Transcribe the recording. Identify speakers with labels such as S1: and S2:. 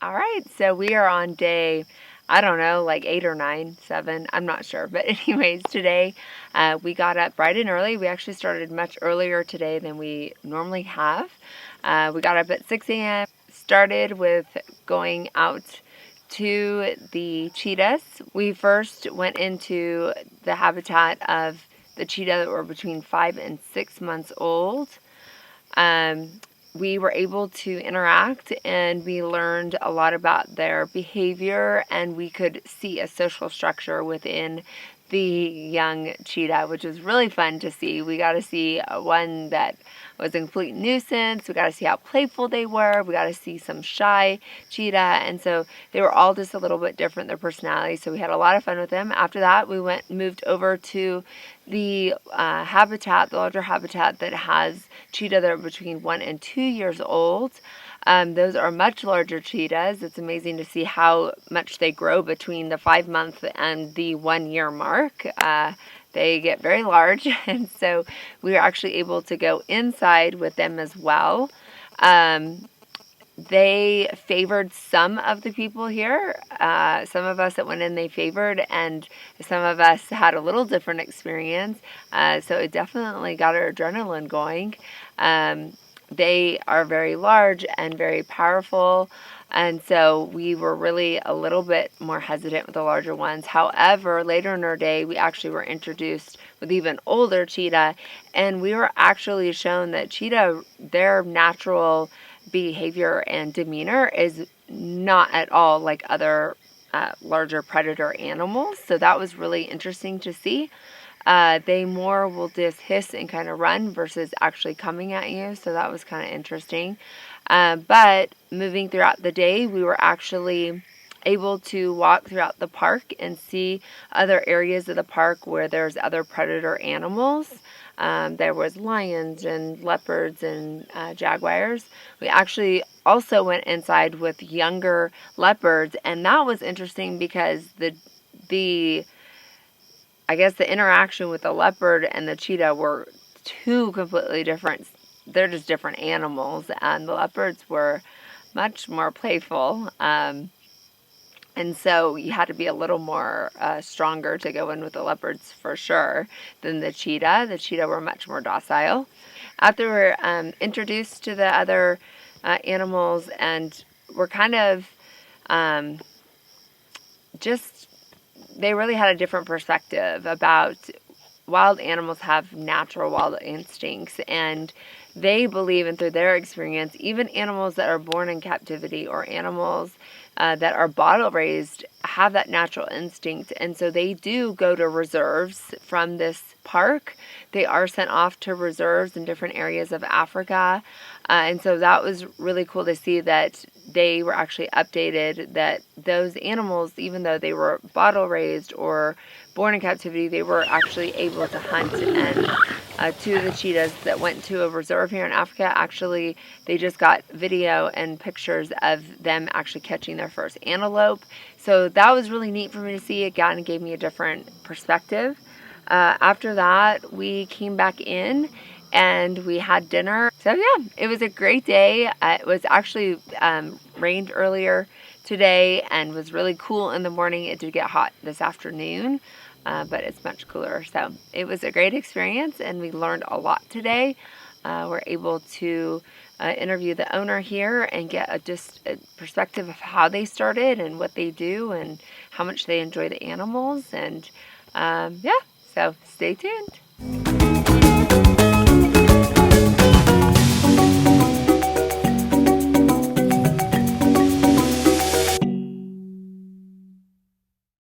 S1: All right, so we are on day, I don't know, like 8 or 9, 7, I'm not sure. But anyways, today we got up bright and early. We actually started much earlier today than we normally have. We got up at 6 a.m., started with going out to the cheetahs. We first went into the habitat of the cheetah that were between 5 and 6 months old. We were able to interact and we learned a lot about their behavior, and we could see a social structure within the young cheetah, which was really fun to see. We got to see one that was a complete nuisance. We got to see how playful they were. We got to see some shy cheetah, and so they were all just a little bit different, their personality. So we had a lot of fun with them. After that, we moved over to the habitat, the larger habitat that has cheetah that are between 1 and 2 years old. Those are much larger cheetahs. It's amazing to see how much they grow between the 5-month and the 1-year mark. They get very large, and so we were actually able to go inside with them as well. They favored some of the people here. Some of us that went in, they favored, and some of us had a little different experience. So it definitely got our adrenaline going. They are very large and very powerful, and so we were really a little bit more hesitant with the larger ones. However, later in our day, we actually were introduced with even older cheetah, and we were actually shown that cheetah, their natural behavior and demeanor is not at all like other larger predator animals. So that was really interesting to see. They more will just hiss and kind of run versus actually coming at you. So that was kind of interesting. But moving throughout the day, we were actually able to walk throughout the park and see other areas of the park where there's other predator animals. There was lions and leopards and jaguars. We actually also went inside with younger leopards, and that was interesting because the I guess the interaction with the leopard and the cheetah were two completely different. They're just different animals, and the leopards were much more playful. And so you had to be a little more stronger to go in with the leopards for sure than the cheetah. The cheetah were much more docile. After we're introduced to the other animals, and we're kind of just, they really had a different perspective about wild animals have natural wild instincts, and they believe, and through their experience, even animals that are born in captivity or animals that are bottle raised have that natural instinct. And so they do go to reserves from this park. They are sent off to reserves in different areas of Africa. And so that was really cool to see that they were actually updated, that those animals, even though they were bottle raised or born in captivity, they were actually able to hunt. And two of the cheetahs that went to a reserve here in Africa, actually, they just got video and pictures of them actually catching their first antelope. So that was really neat for me to see. It kind of gave me a different perspective. After that, we came back in and we had dinner. So yeah, it was a great day. It was actually rained earlier today and was really cool in the morning. It did get hot this afternoon, but it's much cooler. So it was a great experience, and we learned a lot today. We're able to interview the owner here and get a perspective of how they started and what they do and how much they enjoy the animals. And yeah, so stay tuned.